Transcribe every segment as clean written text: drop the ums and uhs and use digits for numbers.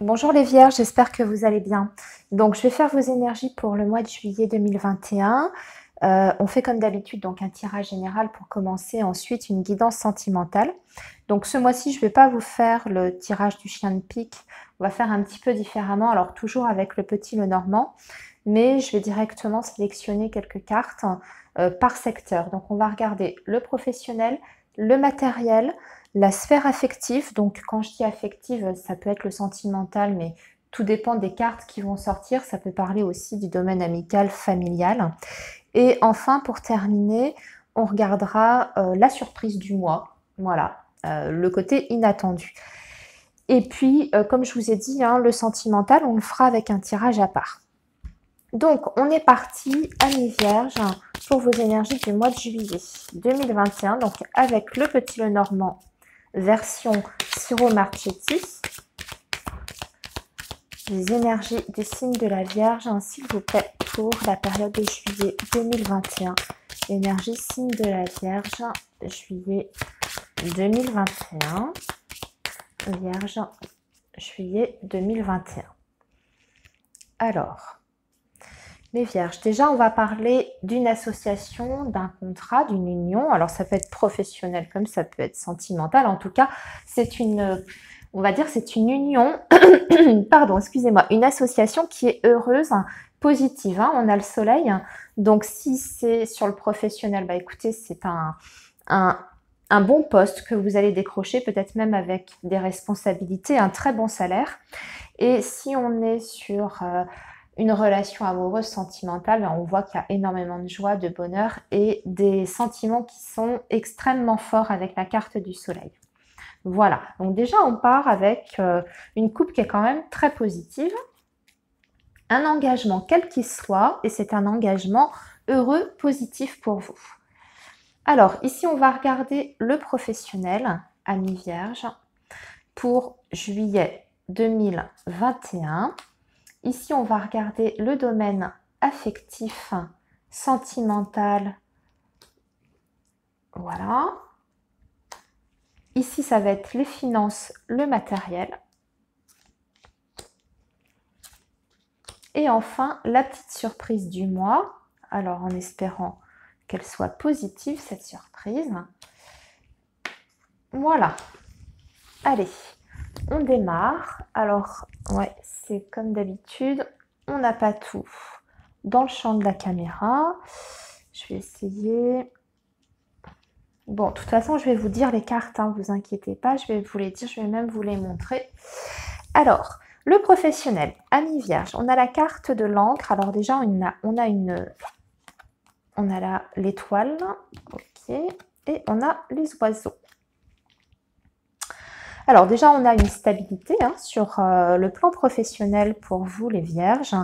Bonjour les Vierges, j'espère que vous allez bien. Donc je vais faire vos énergies pour le mois de juillet 2021. On fait comme d'habitude donc un tirage général pour commencer, ensuite une guidance sentimentale. Donc ce mois-ci, je ne vais pas vous faire le tirage du chien de pique, on va faire un petit peu différemment, alors toujours avec le petit Lenormand, mais je vais directement sélectionner quelques cartes par secteur. Donc on va regarder le professionnel, le matériel, la sphère affective. Donc quand je dis affective, ça peut être le sentimental, mais tout dépend des cartes qui vont sortir. Ça peut parler aussi du domaine amical, familial. Et enfin, pour terminer, on regardera la surprise du mois. Voilà, le côté inattendu. Et puis, comme je vous ai dit, hein, le sentimental, on le fera avec un tirage à part. Donc, on est parti, amis vierges, pour vos énergies du mois de juillet 2021. Donc, avec le petit Lenormand version Siro Marchetti. Les énergies des signes de la Vierge, hein, s'il vous plaît, pour la période de juillet 2021. Énergie signe de la Vierge, juillet 2021. Vierge, juillet 2021. Alors, les Vierges, déjà on va parler d'une association, d'un contrat, d'une union. Alors ça peut être professionnel comme ça peut être sentimental. En tout cas, c'est une, on va dire c'est une union, pardon, excusez-moi, une association qui est heureuse, positive. Hein, on a le soleil. Donc si c'est sur le professionnel, bah écoutez, c'est un bon poste que vous allez décrocher, peut-être même avec des responsabilités, un très bon salaire. Et si on est sur une relation amoureuse sentimentale, on voit qu'il y a énormément de joie, de bonheur et des sentiments qui sont extrêmement forts avec la carte du soleil. Voilà, donc déjà on part avec une coupe qui est quand même très positive, un engagement quel qu'il soit, et c'est un engagement heureux, positif pour vous. Alors ici on va regarder le professionnel, amis vierges, pour juillet 2021. Ici, on va regarder le domaine affectif, sentimental. Voilà. Ici, ça va être les finances, le matériel. Et enfin, la petite surprise du mois. Alors, en espérant qu'elle soit positive, cette surprise. Voilà. Allez, on démarre. Alors, ouais, c'est comme d'habitude, on n'a pas tout dans le champ de la caméra. Je vais essayer. Bon, de toute façon, je vais vous dire les cartes, hein, vous inquiétez pas, je vais vous les dire, je vais même vous les montrer. Alors, le professionnel, amis vierge, on a la carte de l'encre. Alors déjà, on a là l'étoile, ok, et on a les oiseaux. Alors déjà, on a une stabilité hein, sur le plan professionnel pour vous, les vierges.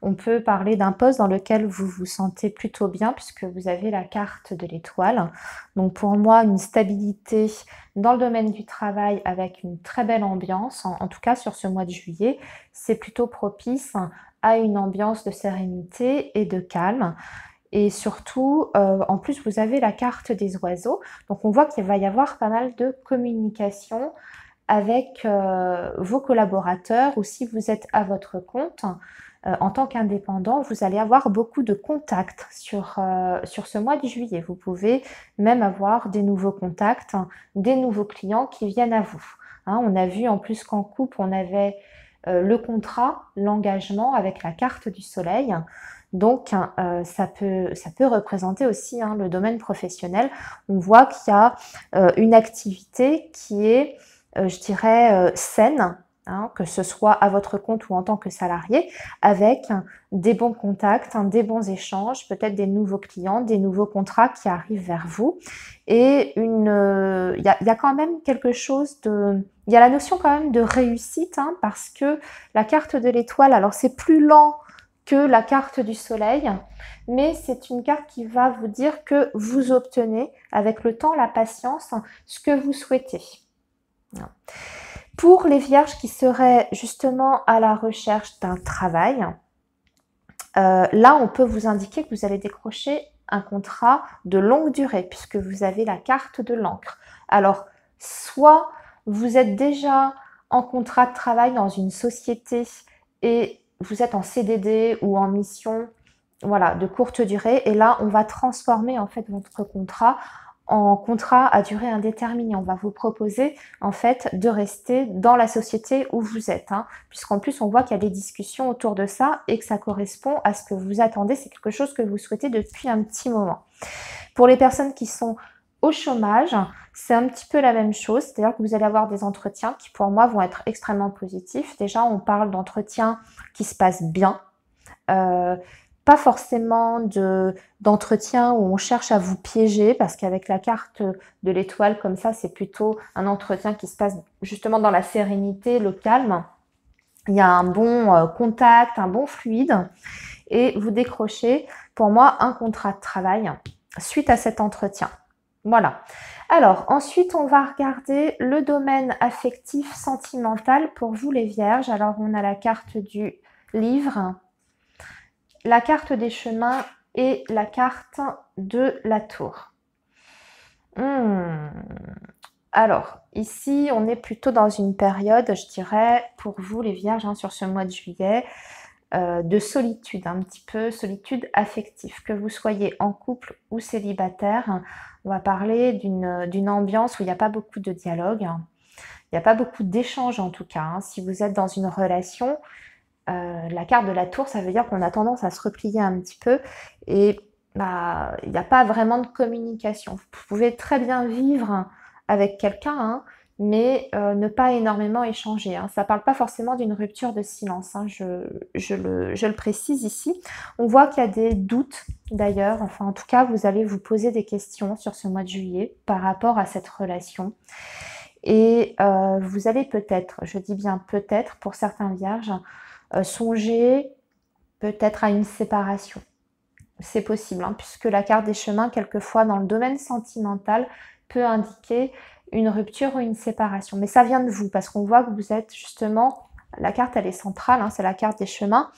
On peut parler d'un poste dans lequel vous vous sentez plutôt bien puisque vous avez la carte de l'étoile. Donc pour moi, une stabilité dans le domaine du travail avec une très belle ambiance, en tout cas sur ce mois de juillet, c'est plutôt propice à une ambiance de sérénité et de calme. Et surtout, en plus, vous avez la carte des oiseaux. Donc on voit qu'il va y avoir pas mal de communication avec vos collaborateurs ou si vous êtes à votre compte. En tant qu'indépendant, vous allez avoir beaucoup de contacts sur ce mois de juillet. Vous pouvez même avoir des nouveaux contacts, des nouveaux clients qui viennent à vous. Hein, on a vu en plus qu'en couple, on avait le contrat, l'engagement avec la carte du soleil. Donc, ça peut représenter aussi hein, le domaine professionnel. On voit qu'il y a une activité qui est, je dirais, saine, hein, que ce soit à votre compte ou en tant que salarié, avec des bons contacts, hein, des bons échanges, peut-être des nouveaux clients, des nouveaux contrats qui arrivent vers vous. Et il y a quand même quelque chose de... Il y a la notion quand même de réussite, hein, parce que la carte de l'étoile, alors c'est plus lent que la carte du soleil, mais c'est une carte qui va vous dire que vous obtenez avec le temps, la patience, ce que vous souhaitez. Pour les vierges qui seraient justement à la recherche d'un travail, là on peut vous indiquer que vous allez décrocher un contrat de longue durée puisque vous avez la carte de l'encre. Alors soit vous êtes déjà en contrat de travail dans une société et vous êtes en CDD ou en mission, voilà, de courte durée. Et là, on va transformer en fait votre contrat en contrat à durée indéterminée. On va vous proposer en fait de rester dans la société où vous êtes, hein, puisqu'en plus on voit qu'il y a des discussions autour de ça et que ça correspond à ce que vous attendez. C'est quelque chose que vous souhaitez depuis un petit moment. Pour les personnes qui sont au chômage, c'est un petit peu la même chose, c'est-à-dire que vous allez avoir des entretiens qui pour moi vont être extrêmement positifs. Déjà, on parle d'entretiens qui se passent bien, pas forcément d'entretien où on cherche à vous piéger, parce qu'avec la carte de l'étoile comme ça, c'est plutôt un entretien qui se passe justement dans la sérénité, le calme. Il y a un bon contact, un bon fluide, et vous décrochez, pour moi, un contrat de travail suite à cet entretien. Voilà. Alors, ensuite, on va regarder le domaine affectif sentimental pour vous les vierges. Alors, on a la carte du livre, la carte des chemins et la carte de la tour. Alors, ici, on est plutôt dans une période, je dirais, pour vous les vierges, hein, sur ce mois de juillet, de solitude, un petit peu solitude affective. Que vous soyez en couple ou célibataire, on va parler d'une ambiance où il n'y a pas beaucoup de dialogue, il n'y a pas beaucoup d'échanges en tout cas. Hein. Si vous êtes dans une relation, la carte de la tour, ça veut dire qu'on a tendance à se replier un petit peu et bah, il n'y a pas vraiment de communication. Vous pouvez très bien vivre avec quelqu'un, hein, mais ne pas énormément échanger. Hein. Ça ne parle pas forcément d'une rupture de silence, hein, je le précise ici. On voit qu'il y a des doutes d'ailleurs, enfin en tout cas vous allez vous poser des questions sur ce mois de juillet par rapport à cette relation. Et vous allez peut-être, je dis bien peut-être pour certains vierges, songer peut-être à une séparation. C'est possible, hein, puisque la carte des chemins, quelquefois dans le domaine sentimental, peut indiquer une rupture ou une séparation. Mais ça vient de vous, parce qu'on voit que vous êtes justement, la carte elle est centrale, hein, c'est la carte des chemins,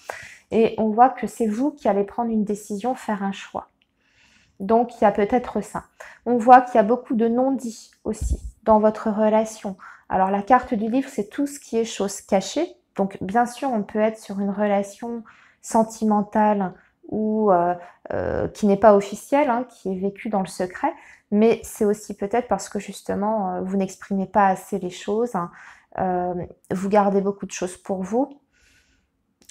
et on voit que c'est vous qui allez prendre une décision, faire un choix. Donc il y a peut-être ça. On voit qu'il y a beaucoup de non-dits aussi dans votre relation. Alors la carte du livre, c'est tout ce qui est chose cachée. Donc bien sûr, on peut être sur une relation sentimentale ou qui n'est pas officielle, hein, qui est vécue dans le secret, mais c'est aussi peut-être parce que justement, vous n'exprimez pas assez les choses, hein, vous gardez beaucoup de choses pour vous.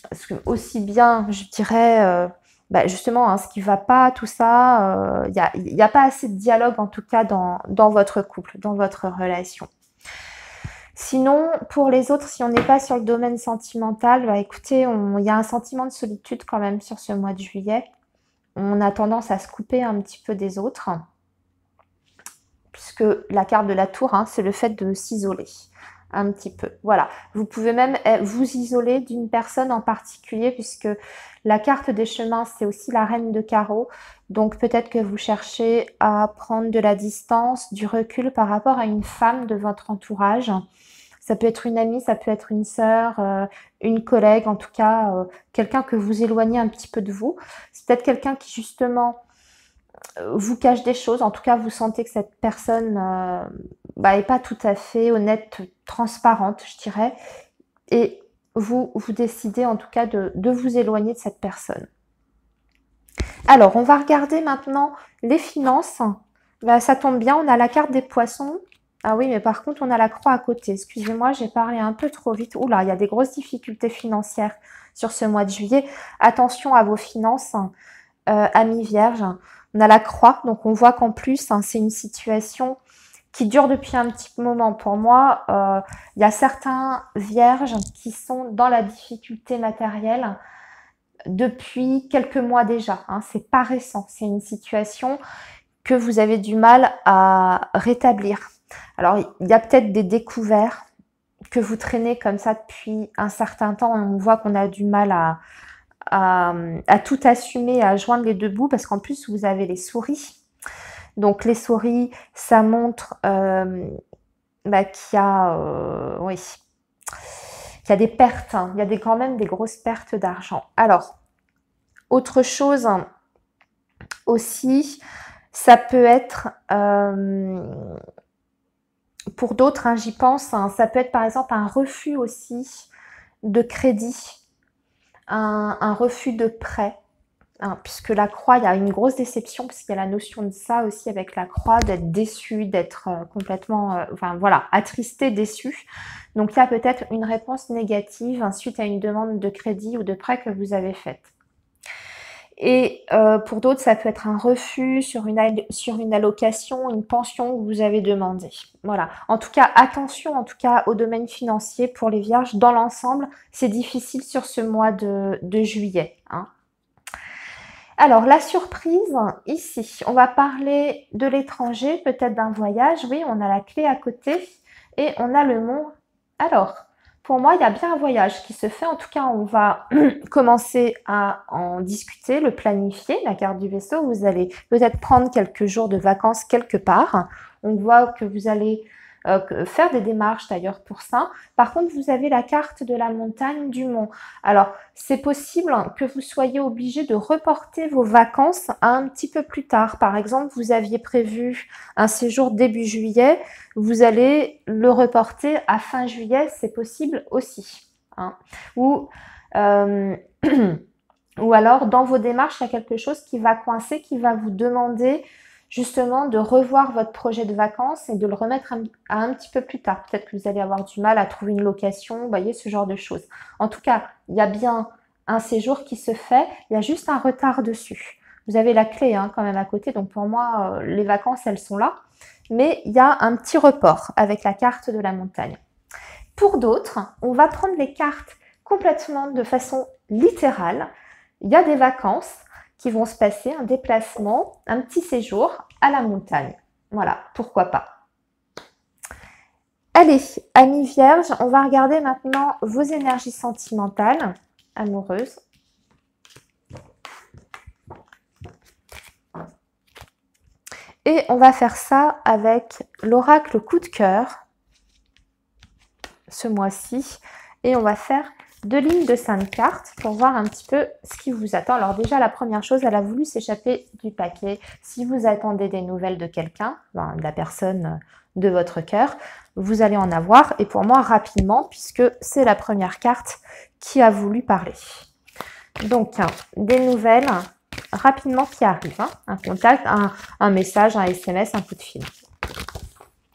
Parce que aussi bien, je dirais, bah justement, hein, ce qui ne va pas, tout ça, il y a pas assez de dialogue en tout cas dans votre couple, dans votre relation. Sinon, pour les autres, si on n'est pas sur le domaine sentimental, bah écoutez, il y a un sentiment de solitude quand même sur ce mois de juillet. On a tendance à se couper un petit peu des autres, puisque la carte de la tour, hein, c'est le fait de s'isoler un petit peu. Voilà, vous pouvez même vous isoler d'une personne en particulier, puisque la carte des chemins, c'est aussi la reine de carreau. Donc peut-être que vous cherchez à prendre de la distance, du recul par rapport à une femme de votre entourage. Ça peut être une amie, ça peut être une sœur, une collègue, en tout cas, quelqu'un que vous éloignez un petit peu de vous. C'est peut-être quelqu'un qui justement vous cache des choses. En tout cas, vous sentez que cette personne est pas tout à fait honnête, transparente, je dirais. Et vous décidez en tout cas de vous éloigner de cette personne. Alors, on va regarder maintenant les finances. Bah, ça tombe bien, on a la carte des poissons. Ah oui, mais par contre, on a la croix à côté. Excusez-moi, j'ai parlé un peu trop vite. Oula, il y a des grosses difficultés financières sur ce mois de juillet. Attention à vos finances, amis vierges. On a la croix, donc on voit qu'en plus, hein, c'est une situation qui dure depuis un petit moment. Pour moi, il y a certains vierges qui sont dans la difficulté matérielle depuis quelques mois déjà. Hein. C'est pas récent, c'est une situation que vous avez du mal à rétablir. Alors, il y a peut-être des découvertes que vous traînez comme ça depuis un certain temps et on voit qu'on a du mal à tout assumer, à joindre les deux bouts parce qu'en plus, vous avez les souris. Donc, les souris, ça montre qu'il y a, oui, qu'il y a des pertes. Hein. Il y a quand même des grosses pertes d'argent. Alors, autre chose aussi, ça peut être Pour d'autres, hein, j'y pense, hein, ça peut être par exemple un refus aussi de crédit, un refus de prêt. Hein, puisque la croix, il y a une grosse déception, parce qu'il y a la notion de ça aussi avec la croix, d'être déçu, d'être complètement, enfin voilà, attristé, déçu. Donc il y a peut-être une réponse négative suite à une demande de crédit ou de prêt que vous avez faite. Et pour d'autres, ça peut être un refus sur une allocation, une pension que vous avez demandé. Voilà. En tout cas, attention en tout cas au domaine financier pour les vierges. Dans l'ensemble, c'est difficile sur ce mois de juillet. Hein. Alors, la surprise, ici, on va parler de l'étranger, peut-être d'un voyage. Oui, on a la clé à côté et on a le mont. Alors, pour moi, il y a bien un voyage qui se fait. En tout cas, on va commencer à en discuter, le planifier, la carte du vaisseau. Vous allez peut-être prendre quelques jours de vacances quelque part. On voit que vous allez faire des démarches d'ailleurs pour ça. Par contre, vous avez la carte de la montagne, du mont. Alors, c'est possible que vous soyez obligé de reporter vos vacances à un petit peu plus tard. Par exemple, vous aviez prévu un séjour début juillet, vous allez le reporter à fin juillet, c'est possible aussi. Hein. Ou alors, dans vos démarches, il y a quelque chose qui va coincer, qui va vous demander justement de revoir votre projet de vacances et de le remettre à un petit peu plus tard. Peut-être que vous allez avoir du mal à trouver une location, vous voyez, ce genre de choses. En tout cas, il y a bien un séjour qui se fait, il y a juste un retard dessus. Vous avez la clé hein, quand même à côté, donc pour moi, les vacances, elles sont là. Mais il y a un petit report avec la carte de la montagne. Pour d'autres, on va prendre les cartes complètement de façon littérale. Il y a des vacances qui vont se passer, un déplacement, un petit séjour à la montagne. Voilà, pourquoi pas. Allez, amis vierges, on va regarder maintenant vos énergies sentimentales, amoureuses. Et on va faire ça avec l'oracle coup de cœur ce mois-ci. Et on va faire 2 lignes de 5 cartes pour voir un petit peu ce qui vous attend. Alors déjà, la première chose, elle a voulu s'échapper du paquet. Si vous attendez des nouvelles de quelqu'un, de la personne de votre cœur, vous allez en avoir. Et pour moi, rapidement, puisque c'est la première carte qui a voulu parler. Donc, des nouvelles rapidement qui arrivent. Hein. Un contact, un message, un SMS, un coup de fil.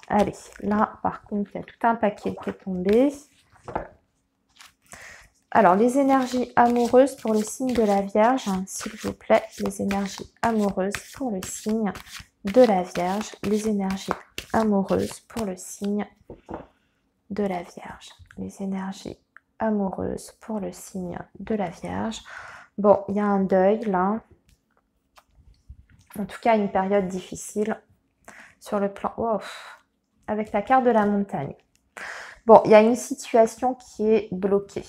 Allez, là, par contre, il y a tout un paquet qui est tombé. Alors, les énergies amoureuses pour le signe de la Vierge, hein, s'il vous plaît, les énergies amoureuses pour le signe de la Vierge, les énergies amoureuses pour le signe de la Vierge, les énergies amoureuses pour le signe de la Vierge. Bon, il y a un deuil là, en tout cas une période difficile sur le plan, oh, avec la carte de la montagne. Bon, il y a une situation qui est bloquée.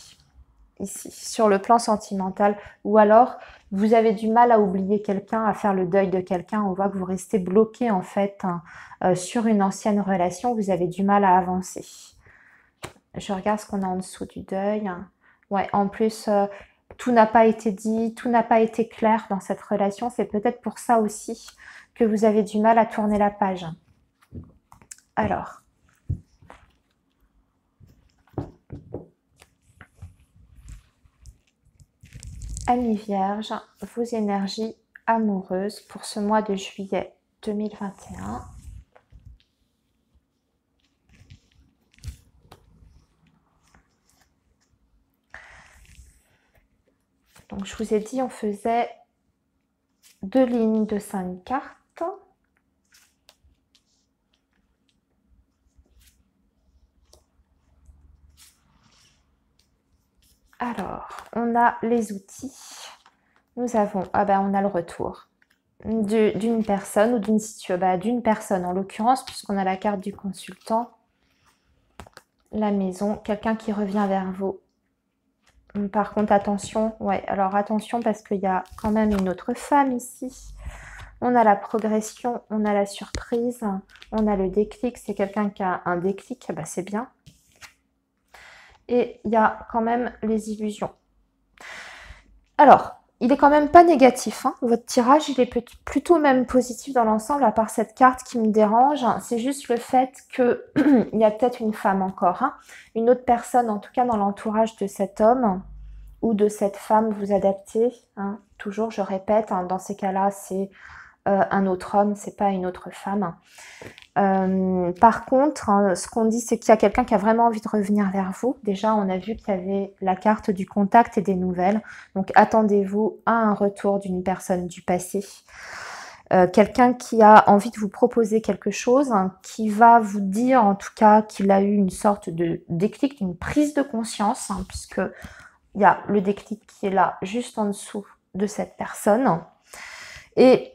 Ici, sur le plan sentimental, ou alors vous avez du mal à oublier quelqu'un, à faire le deuil de quelqu'un, on voit que vous restez bloqué en fait sur une ancienne relation, vous avez du mal à avancer. Je regarde ce qu'on a en dessous du deuil. Ouais, en plus, tout n'a pas été dit, tout n'a pas été clair dans cette relation, c'est peut-être pour ça aussi que vous avez du mal à tourner la page. Alors... Amis vierges, vos énergies amoureuses pour ce mois de juillet 2021. Donc je vous ai dit, on faisait 2 lignes de 5 cartes. Alors, on a les outils. Nous avons, on a le retour d'une personne ou d'une situation, d'une personne en l'occurrence, puisqu'on a la carte du consultant, la maison, quelqu'un qui revient vers vous. Par contre, attention, alors attention parce qu'il y a quand même une autre femme ici. On a la progression, on a la surprise, on a le déclic, c'est quelqu'un qui a un déclic, c'est bien. Et il y a quand même les illusions. Alors, il est quand même pas négatif, hein. Votre tirage, il est plutôt même positif dans l'ensemble, à part cette carte qui me dérange. C'est juste le fait que il y a peut-être une femme encore, hein. Une autre personne, en tout cas dans l'entourage de cet homme ou de cette femme, vous adaptez, hein. Toujours, je répète, hein, dans ces cas-là, c'est un autre homme, c'est pas une autre femme. Par contre, hein, ce qu'on dit, c'est qu'il y a quelqu'un qui a vraiment envie de revenir vers vous. Déjà, on a vu qu'il y avait la carte du contact et des nouvelles. Donc, attendez-vous à un retour d'une personne du passé. Quelqu'un qui a envie de vous proposer quelque chose, hein, qui va vous dire en tout cas qu'il a eu une sorte de déclic, une prise de conscience, hein, puisque il y a le déclic qui est là, juste en dessous de cette personne. Et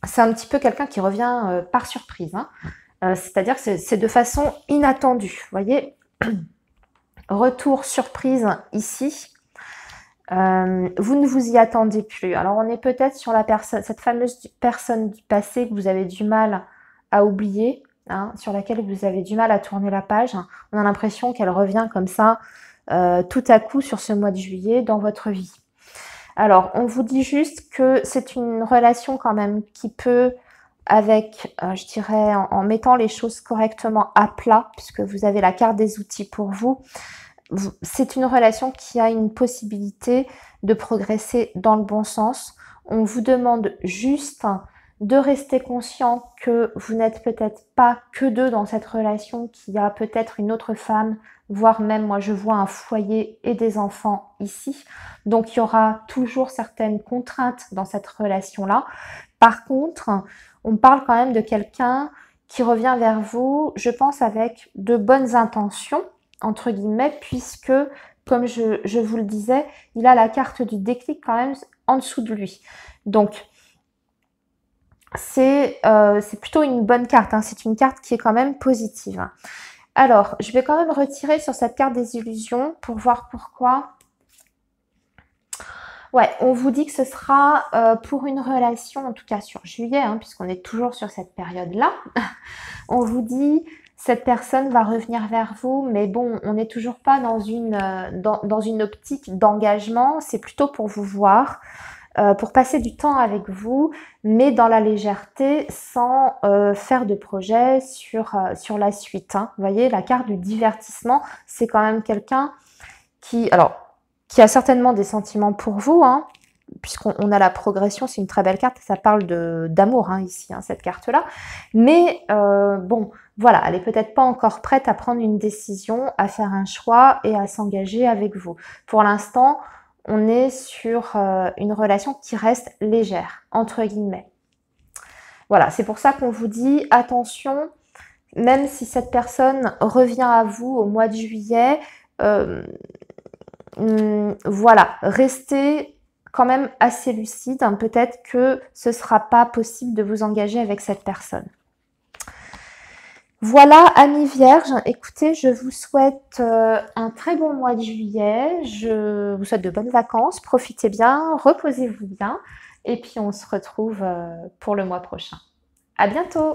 c'est un petit peu quelqu'un qui revient par surprise, hein. C'est-à-dire que c'est de façon inattendue. Vous voyez, retour surprise ici. Vous ne vous y attendez plus. Alors on est peut-être sur la personne, cette fameuse personne du passé que vous avez du mal à oublier, hein, sur laquelle vous avez du mal à tourner la page. On a l'impression qu'elle revient comme ça tout à coup sur ce mois de juillet dans votre vie. Alors, on vous dit juste que c'est une relation quand même qui peut, avec, je dirais, en mettant les choses correctement à plat, puisque vous avez la carte des outils pour vous, c'est une relation qui a une possibilité de progresser dans le bon sens. On vous demande juste de rester conscient que vous n'êtes peut-être pas que deux dans cette relation, qu'il y a peut-être une autre femme, voire même, moi je vois un foyer et des enfants ici. Donc il y aura toujours certaines contraintes dans cette relation-là. Par contre, on parle quand même de quelqu'un qui revient vers vous, je pense, avec de bonnes intentions, entre guillemets, puisque, comme je vous le disais, il a la carte du déclic quand même en dessous de lui. Donc, c'est plutôt une bonne carte, hein. C'est une carte qui est quand même positive. Alors, je vais quand même retirer sur cette carte des illusions pour voir pourquoi. Ouais, on vous dit que ce sera pour une relation, en tout cas sur juillet, hein, puisqu'on est toujours sur cette période-là. On vous dit, cette personne va revenir vers vous, mais bon, on n'est toujours pas dans une optique d'engagement. C'est plutôt pour vous voir, pour passer du temps avec vous, mais dans la légèreté, sans faire de projet sur la suite, hein. Vous voyez, la carte du divertissement, c'est quand même quelqu'un qui a certainement des sentiments pour vous, hein, puisqu'on a la progression, c'est une très belle carte, ça parle d'amour, hein, ici, hein, cette carte-là. Mais bon, voilà, elle est peut-être pas encore prête à prendre une décision, à faire un choix et à s'engager avec vous. Pour l'instant, on est sur une relation qui reste légère, entre guillemets. Voilà, c'est pour ça qu'on vous dit, attention, même si cette personne revient à vous au mois de juillet, voilà, restez quand même assez lucide, hein. Peut-être que ce ne sera pas possible de vous engager avec cette personne. Voilà, amis vierges, écoutez, je vous souhaite un très bon mois de juillet, je vous souhaite de bonnes vacances, profitez bien, reposez-vous bien, et puis on se retrouve pour le mois prochain. À bientôt!